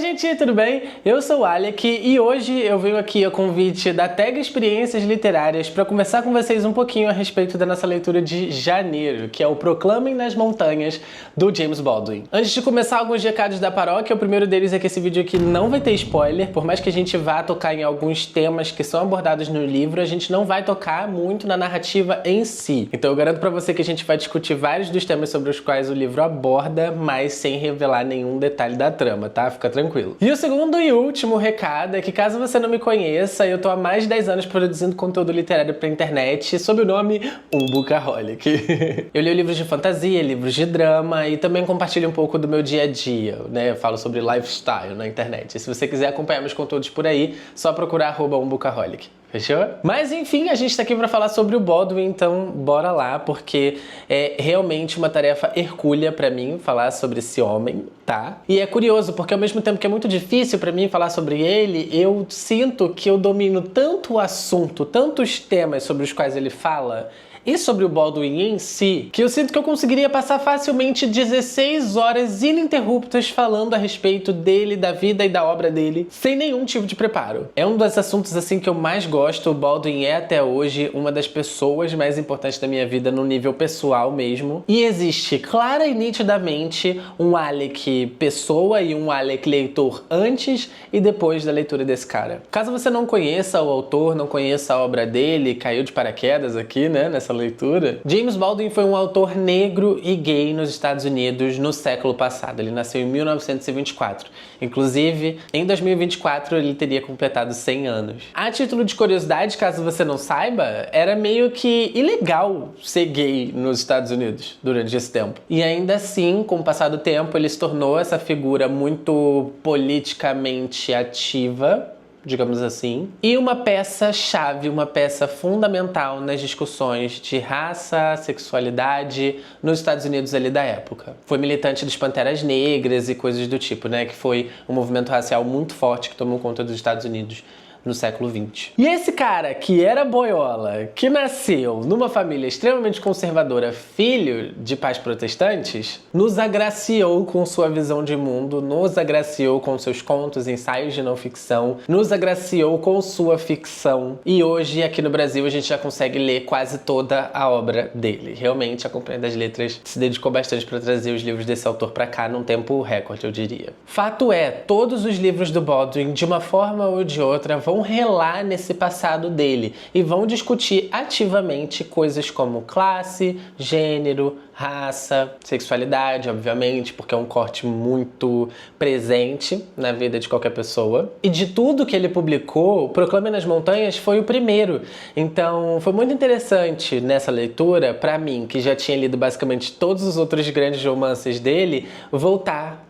gente, tudo bem? Eu sou o Alec e hoje eu venho aqui a convite da Tag Experiências Literárias para conversar com vocês um pouquinho a respeito da nossa leitura de janeiro, que é o Proclamem nas Montanhas, do James Baldwin. Antes de começar, alguns recados da paróquia. O primeiro deles é que esse vídeo aqui não vai ter spoiler, por mais que a gente vá tocar em alguns temas que são abordados no livro, a gente não vai tocar muito na narrativa em si. Então eu garanto pra você que a gente vai discutir vários dos temas sobre os quais o livro aborda, mas sem revelar nenhum detalhe da trama, tá? Fica tranquilo. E o segundo e último recado é que, caso você não me conheça, eu tô há mais de 10 anos produzindo conteúdo literário pra internet sob o nome Bookaholic. Eu leio livros de fantasia, livros de drama e também compartilho um pouco do meu dia a dia, né? Eu falo sobre lifestyle na internet. E se você quiser acompanhar meus conteúdos por aí, só procurar @Bookaholic. Fechou? Mas enfim, a gente tá aqui pra falar sobre o Baldwin, então bora lá, porque é realmente uma tarefa hercúlea pra mim falar sobre esse homem, tá? E é curioso, porque ao mesmo tempo que é muito difícil pra mim falar sobre ele, eu sinto que eu domino tanto o assunto, tantos temas sobre os quais ele fala, e sobre o Baldwin em si, que eu sinto que eu conseguiria passar facilmente 16 horas ininterruptas falando a respeito dele, da vida e da obra dele, sem nenhum tipo de preparo. É um dos assuntos assim que eu mais gosto. O Baldwin é até hoje uma das pessoas mais importantes da minha vida no nível pessoal mesmo. E existe clara e nitidamente um Alec pessoa e um Alec leitor antes e depois da leitura desse cara. Caso você não conheça o autor, não conheça a obra dele, caiu de paraquedas aqui, né, nessa leitura. James Baldwin foi um autor negro e gay nos Estados Unidos no século passado. Ele nasceu em 1924. Inclusive, em 2024 ele teria completado 100 anos. A título de curiosidade, caso você não saiba, era meio que ilegal ser gay nos Estados Unidos durante esse tempo. E ainda assim, com o passar do tempo, ele se tornou essa figura muito politicamente ativa, digamos assim, e uma peça-chave, uma peça fundamental nas discussões de raça, sexualidade nos Estados Unidos ali da época. Foi militante dos Panteras Negras e coisas do tipo, né, que foi um movimento racial muito forte que tomou conta dos Estados Unidos no século XX. E esse cara, que era boiola, que nasceu numa família extremamente conservadora, filho de pais protestantes, nos agraciou com sua visão de mundo, nos agraciou com seus contos, ensaios de não ficção, nos agraciou com sua ficção. E hoje, aqui no Brasil, a gente já consegue ler quase toda a obra dele. Realmente, a Companhia das Letras se dedicou bastante para trazer os livros desse autor para cá num tempo recorde, eu diria. Fato é, todos os livros do Baldwin, de uma forma ou de outra, vão relar nesse passado dele e vão discutir ativamente coisas como classe, gênero, raça, sexualidade, obviamente, porque é um corte muito presente na vida de qualquer pessoa. E de tudo que ele publicou, Proclame nas Montanhas foi o primeiro. Então, foi muito interessante nessa leitura, pra mim, que já tinha lido basicamente todos os outros grandes romances dele, voltar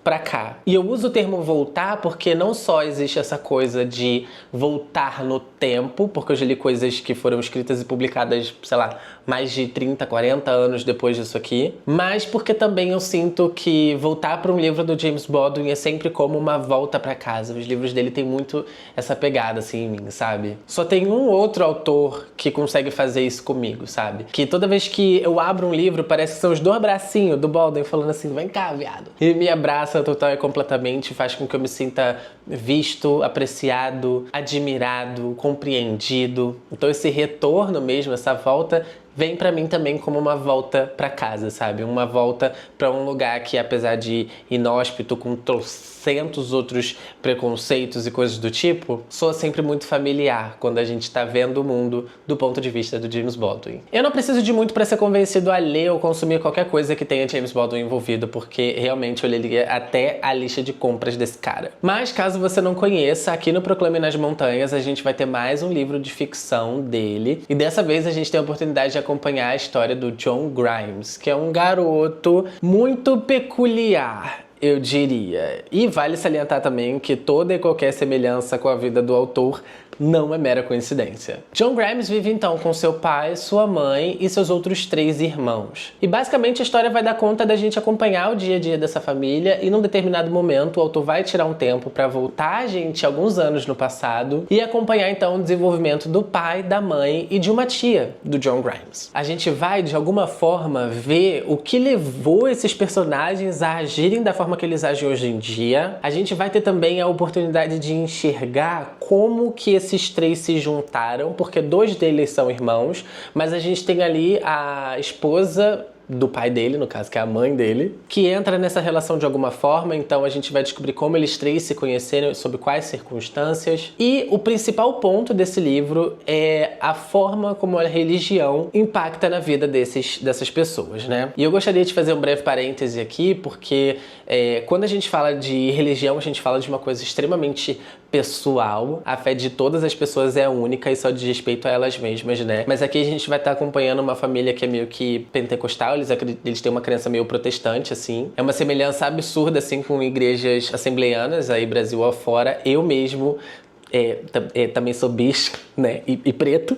pra cá. E eu uso o termo voltar porque não só existe essa coisa de voltar no tempo, porque eu já li coisas que foram escritas e publicadas, sei lá, mais de 30, 40 anos depois disso aqui, mas porque também eu sinto que voltar para um livro do James Baldwin é sempre como uma volta pra casa. Os livros dele têm muito essa pegada assim em mim, sabe? Só tem um outro autor que consegue fazer isso comigo, sabe? Que toda vez que eu abro um livro, parece que são os dois bracinhos do Baldwin falando assim, vem cá, viado. E me abraça total e completamente, faz com que eu me sinta visto, apreciado, admirado, compreendido. Então esse retorno mesmo, essa volta, vem pra mim também como uma volta pra casa, sabe? Uma volta pra um lugar que, apesar de inóspito, com trocentos outros preconceitos e coisas do tipo, soa sempre muito familiar quando a gente tá vendo o mundo do ponto de vista do James Baldwin. Eu não preciso de muito pra ser convencido a ler ou consumir qualquer coisa que tenha James Baldwin envolvido, porque realmente eu leria até a lista de compras desse cara. Mas caso você não conheça, aqui no Proclame nas Montanhas a gente vai ter mais um livro de ficção dele, e dessa vez a gente tem a oportunidade de acompanhar a história do John Grimes, que é um garoto muito peculiar, eu diria. E vale salientar também que toda e qualquer semelhança com a vida do autor não é mera coincidência. John Grimes vive então com seu pai, sua mãe e seus outros 3 irmãos. E basicamente a história vai dar conta da gente acompanhar o dia a dia dessa família e num determinado momento o autor vai tirar um tempo para voltar a gente alguns anos no passado e acompanhar então o desenvolvimento do pai, da mãe e de uma tia do John Grimes. A gente vai de alguma forma ver o que levou esses personagens a agirem da forma que eles agem hoje em dia. A gente vai ter também a oportunidade de enxergar como que esses 3 se juntaram, porque 2 deles são irmãos, mas a gente tem ali a esposa do pai dele, no caso, que é a mãe dele, que entra nessa relação de alguma forma. Então a gente vai descobrir como eles 3 se conheceram, sob quais circunstâncias. E o principal ponto desse livro é a forma como a religião impacta na vida dessas pessoas, né? E eu gostaria de fazer um breve parêntese aqui, porque quando a gente fala de religião, a gente fala de uma coisa extremamente pessoal. A fé de todas as pessoas é única e só diz respeito a elas mesmas, né? Mas aqui a gente vai estar acompanhando uma família que é meio que pentecostal, eles têm uma crença meio protestante, assim. É uma semelhança absurda, assim, com igrejas assembleianas, aí Brasil afora. Eu mesmo também sou bicho, né? E preto.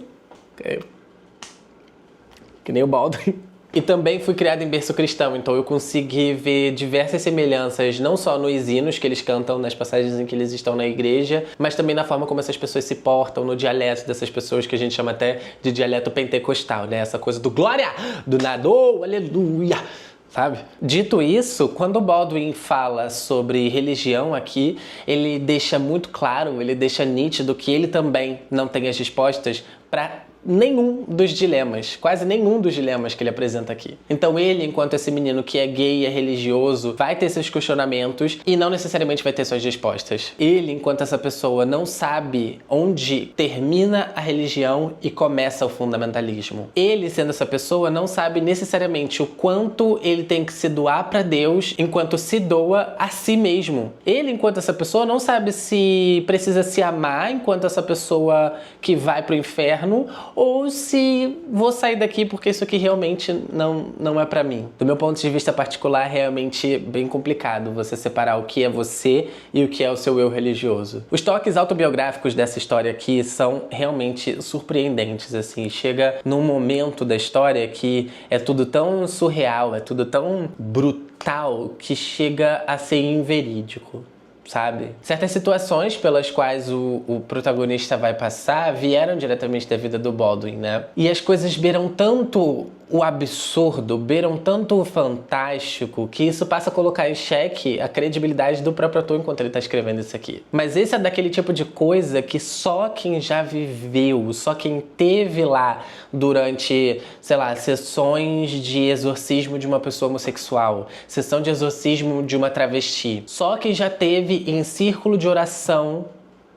Que nem o Baldwin. E também fui criado em berço cristão, então eu consegui ver diversas semelhanças, não só nos hinos que eles cantam, nas passagens em que eles estão na igreja, mas também na forma como essas pessoas se portam, no dialeto dessas pessoas, que a gente chama até de dialeto pentecostal, né? Essa coisa do glória, do nada, oh, aleluia, sabe? Dito isso, quando o Baldwin fala sobre religião aqui, ele deixa muito claro, ele deixa nítido que ele também não tem as respostas para nenhum dos dilemas, quase nenhum dos dilemas que ele apresenta aqui. Então ele, enquanto esse menino que é gay e é religioso, vai ter seus questionamentos e não necessariamente vai ter suas respostas. Ele, enquanto essa pessoa, não sabe onde termina a religião e começa o fundamentalismo. Ele, sendo essa pessoa, não sabe necessariamente o quanto ele tem que se doar para Deus enquanto se doa a si mesmo. Ele, enquanto essa pessoa, não sabe se precisa se amar enquanto essa pessoa que vai pro inferno, ou se vou sair daqui porque isso aqui realmente não é pra mim. Do meu ponto de vista particular, é realmente bem complicado você separar o que é você e o que é o seu eu religioso. Os toques autobiográficos dessa história aqui são realmente surpreendentes, assim. Chega num momento da história que é tudo tão surreal, é tudo tão brutal, que chega a ser inverídico, sabe? Certas situações pelas quais o protagonista vai passar vieram diretamente da vida do Baldwin, né? E as coisas beiram tanto o absurdo, beiram tanto o fantástico, que isso passa a colocar em xeque a credibilidade do próprio ator enquanto ele tá escrevendo isso aqui. Mas esse é daquele tipo de coisa que só quem já viveu, só quem teve lá durante, sei lá, sessões de exorcismo de uma pessoa homossexual, sessão de exorcismo de uma travesti, só quem já teve em círculo de oração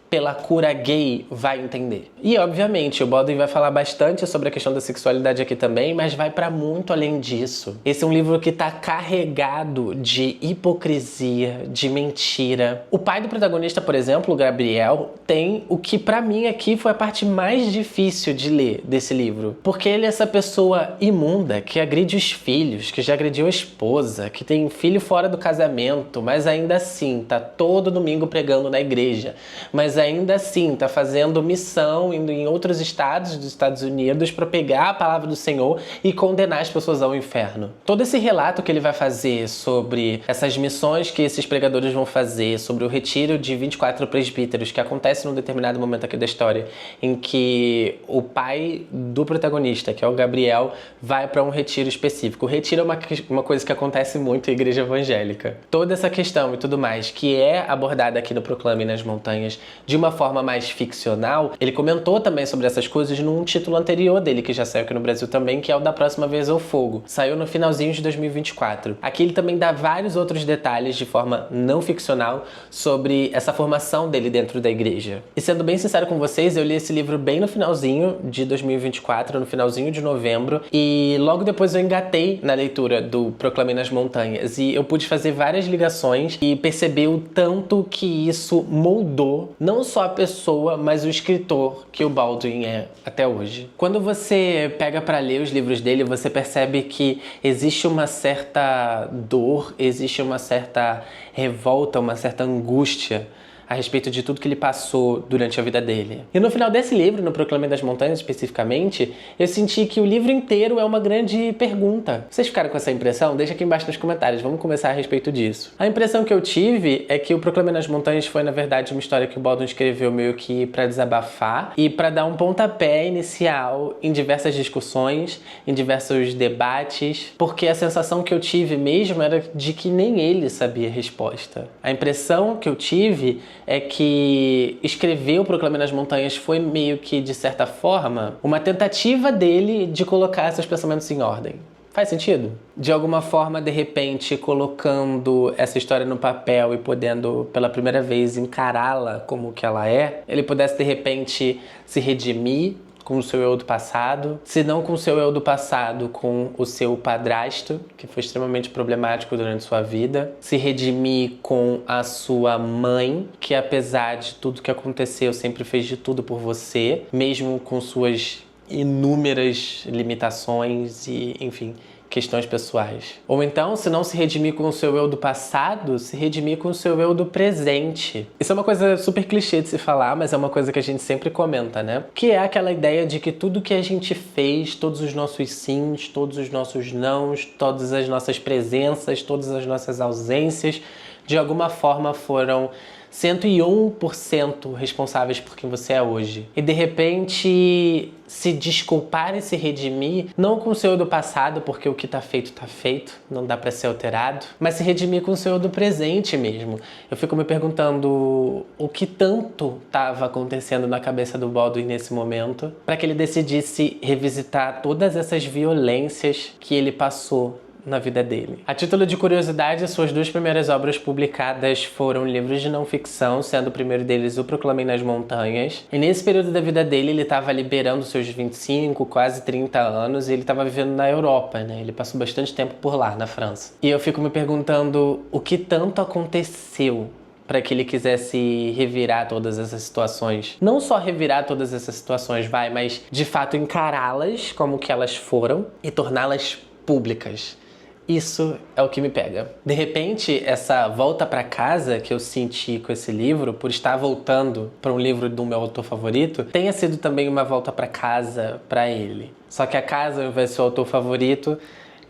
pela cura gay vai entender. E obviamente o Baldwin vai falar bastante sobre a questão da sexualidade aqui também, mas vai pra muito além disso. Esse é um livro que tá carregado de hipocrisia, de mentira. O pai do protagonista, por exemplo, o Gabriel, tem o que pra mim aqui foi a parte mais difícil de ler desse livro. Porque ele é essa pessoa imunda que agride os filhos, que já agrediu a esposa, que tem filho fora do casamento, mas ainda assim tá todo domingo pregando na igreja. Mas ainda assim tá fazendo missão, indo em outros estados dos Estados Unidos para pegar a palavra do Senhor e condenar as pessoas ao inferno. Todo esse relato que ele vai fazer sobre essas missões que esses pregadores vão fazer, sobre o retiro de 24 presbíteros que acontece num determinado momento aqui da história, em que o pai do protagonista, que é o Gabriel, vai para um retiro específico. O retiro é uma coisa que acontece muito em igreja evangélica. Toda essa questão e tudo mais que é abordada aqui no Proclame nas Montanhas de uma forma mais ficcional, ele comentou também sobre essas coisas num título anterior dele, que já saiu aqui no Brasil também, que é o Da Próxima Vez ao Fogo. Saiu no finalzinho de 2024. Aqui ele também dá vários outros detalhes de forma não ficcional sobre essa formação dele dentro da igreja. E sendo bem sincero com vocês, eu li esse livro bem no finalzinho de 2024, no finalzinho de novembro, e logo depois eu engatei na leitura do Proclame nas Montanhas, e eu pude fazer várias ligações e perceber o tanto que isso moldou não só a pessoa, mas o escritor que o Baldwin é até hoje. Quando você pega para ler os livros dele, você percebe que existe uma certa dor, existe uma certa revolta, uma certa angústia a respeito de tudo que ele passou durante a vida dele. E no final desse livro, no Proclame das Montanhas especificamente, eu senti que o livro inteiro é uma grande pergunta. Vocês ficaram com essa impressão? Deixa aqui embaixo nos comentários, vamos conversar a respeito disso. A impressão que eu tive é que o Proclame das Montanhas foi, na verdade, uma história que o Baldwin escreveu meio que para desabafar e para dar um pontapé inicial em diversas discussões, em diversos debates, porque a sensação que eu tive mesmo era de que nem ele sabia a resposta. A impressão que eu tive é que escrever o Proclame das Montanhas foi meio que, de certa forma, uma tentativa dele de colocar seus pensamentos em ordem. Faz sentido? De alguma forma, de repente, colocando essa história no papel e podendo, pela primeira vez, encará-la como que ela é, ele pudesse, de repente, se redimir com o seu eu do passado, se não com o seu eu do passado, com o seu padrasto, que foi extremamente problemático durante sua vida, se redimir com a sua mãe, que apesar de tudo que aconteceu, sempre fez de tudo por você, mesmo com suas inúmeras limitações e, enfim, questões pessoais. Ou então, se não se redimir com o seu eu do passado, se redimir com o seu eu do presente. Isso é uma coisa super clichê de se falar, mas é uma coisa que a gente sempre comenta, né? Que é aquela ideia de que tudo que a gente fez, todos os nossos sims, todos os nossos nãos, todas as nossas presenças, todas as nossas ausências, de alguma forma foram 101% responsáveis por quem você é hoje. E de repente se desculpar e se redimir, não com o seu do passado, porque o que tá feito, não dá pra ser alterado, mas se redimir com o seu do presente mesmo. Eu fico me perguntando o que tanto estava acontecendo na cabeça do Baldwin nesse momento, para que ele decidisse revisitar todas essas violências que ele passou na vida dele. A título de curiosidade, suas duas primeiras obras publicadas foram livros de não ficção, sendo o primeiro deles O Proclame nas Montanhas. E nesse período da vida dele, ele estava liberando seus 25, quase 30 anos, e ele estava vivendo na Europa, né? Ele passou bastante tempo por lá, na França. E eu fico me perguntando o que tanto aconteceu para que ele quisesse revirar todas essas situações. Não só revirar todas essas situações, mas de fato encará-las como que elas foram e torná-las públicas. Isso é o que me pega. De repente, essa volta para casa que eu senti com esse livro, por estar voltando para um livro do meu autor favorito, tenha sido também uma volta para casa para ele. Só que a casa, ao invés de ser o autor favorito,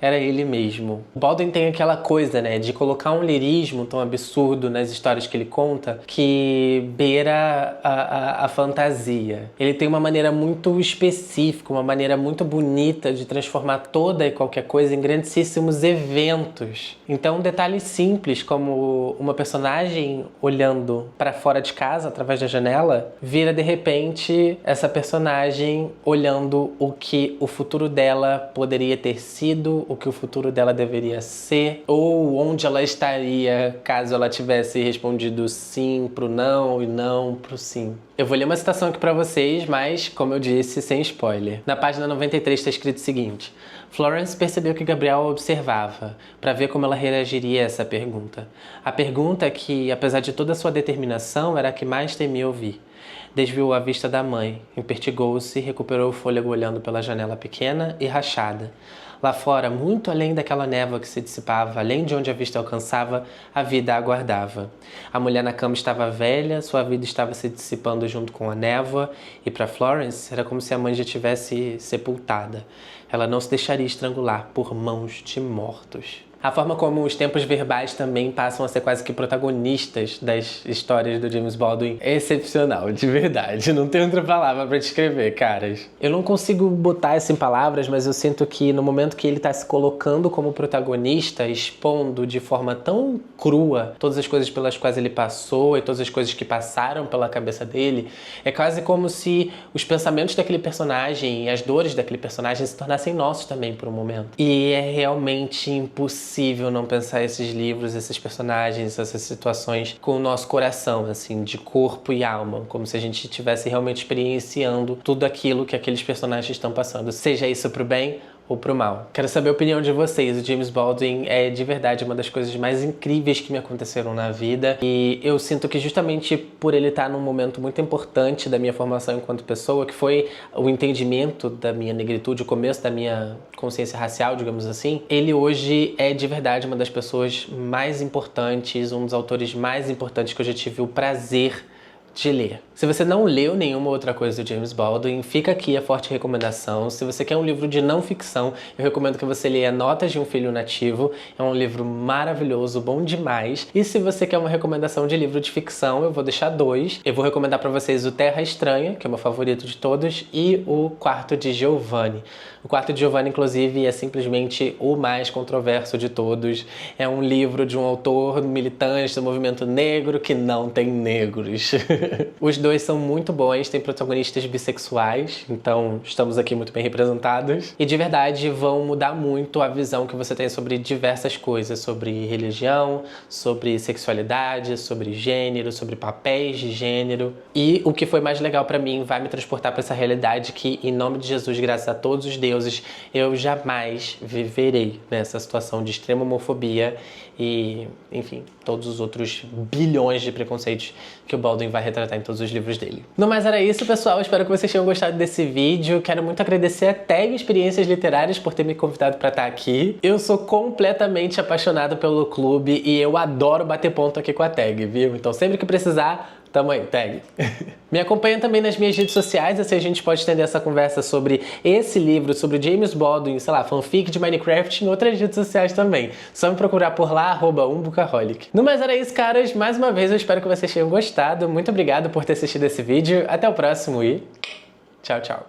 era ele mesmo. O Baldwin tem aquela coisa, né, de colocar um lirismo tão absurdo nas histórias que ele conta que beira a fantasia. Ele tem uma maneira muito específica, uma maneira muito bonita de transformar toda e qualquer coisa em grandíssimos eventos. Então, um detalhe simples, como uma personagem olhando para fora de casa, através da janela, vira, de repente, essa personagem olhando o que o futuro dela poderia ter sido, o que o futuro dela deveria ser, ou onde ela estaria caso ela tivesse respondido sim pro não e não pro sim. Eu vou ler uma citação aqui pra vocês, mas, como eu disse, sem spoiler. Na página 93 está escrito o seguinte: Florence percebeu que Gabriel a observava, para ver como ela reagiria a essa pergunta. A pergunta que, apesar de toda a sua determinação, era a que mais temia ouvir. Desviou a vista da mãe, empertigou-se e recuperou o fôlego olhando pela janela pequena e rachada. Lá fora, muito além daquela névoa que se dissipava, além de onde a vista alcançava, a vida a aguardava. A mulher na cama estava velha, sua vida estava se dissipando junto com a névoa, e para Florence era como se a mãe já tivesse sepultada. Ela não se deixaria estrangular por mãos de mortos. A forma como os tempos verbais também passam a ser quase que protagonistas das histórias do James Baldwin é excepcional, de verdade. Não tem outra palavra pra descrever, caras. Eu não consigo botar isso em palavras, mas eu sinto que no momento que ele tá se colocando como protagonista, expondo de forma tão crua todas as coisas pelas quais ele passou e todas as coisas que passaram pela cabeça dele, é quase como se os pensamentos daquele personagem e as dores daquele personagem se tornassem nossos também por um momento. E é realmente impossível não pensar esses livros, esses personagens, essas situações com o nosso coração, assim, de corpo e alma, como se a gente estivesse realmente experienciando tudo aquilo que aqueles personagens estão passando, seja isso pro bem ou pro mal. Quero saber a opinião de vocês. O James Baldwin é de verdade uma das coisas mais incríveis que me aconteceram na vida, e eu sinto que justamente por ele estar num momento muito importante da minha formação enquanto pessoa, que foi o entendimento da minha negritude, o começo da minha consciência racial, digamos assim, ele hoje é de verdade uma das pessoas mais importantes, um dos autores mais importantes que eu já tive o prazer de ler. Se você não leu nenhuma outra coisa do James Baldwin, fica aqui a forte recomendação. Se você quer um livro de não ficção, eu recomendo que você leia Notas de um Filho Nativo. É um livro maravilhoso, bom demais. E se você quer uma recomendação de livro de ficção, eu vou deixar 2. Eu vou recomendar para vocês o Terra Estranha, que é o meu favorito de todos, e o Quarto de Giovanni. O Quarto de Giovanni, inclusive, é simplesmente o mais controverso de todos. É um livro de um autor militante do movimento negro que não tem negros. Os dois são muito bons, tem protagonistas bissexuais, então estamos aqui muito bem representados. E de verdade vão mudar muito a visão que você tem sobre diversas coisas, sobre religião, sobre sexualidade, sobre gênero, sobre papéis de gênero. E o que foi mais legal pra mim vai me transportar pra essa realidade que, em nome de Jesus, graças a todos os deuses, eu jamais viverei nessa situação de extrema homofobia e, enfim, todos os outros bilhões de preconceitos que o Baldwin vai retratar em todos os livros dele. No mais era isso, pessoal. Espero que vocês tenham gostado desse vídeo. Quero muito agradecer a Tag Experiências Literárias por ter me convidado para estar aqui. Eu sou completamente apaixonado pelo clube e eu adoro bater ponto aqui com a Tag, viu? Então sempre que precisar, tamo aí, Tag. Me acompanha também nas minhas redes sociais, assim a gente pode estender essa conversa sobre esse livro, sobre James Baldwin, sei lá, fanfic de Minecraft em outras redes sociais também. Só me procurar por lá, @umbucaholic. No mais era isso, caras. Mais uma vez eu espero que vocês tenham gostado. Muito obrigado por ter assistido esse vídeo. Até o próximo e tchau, tchau.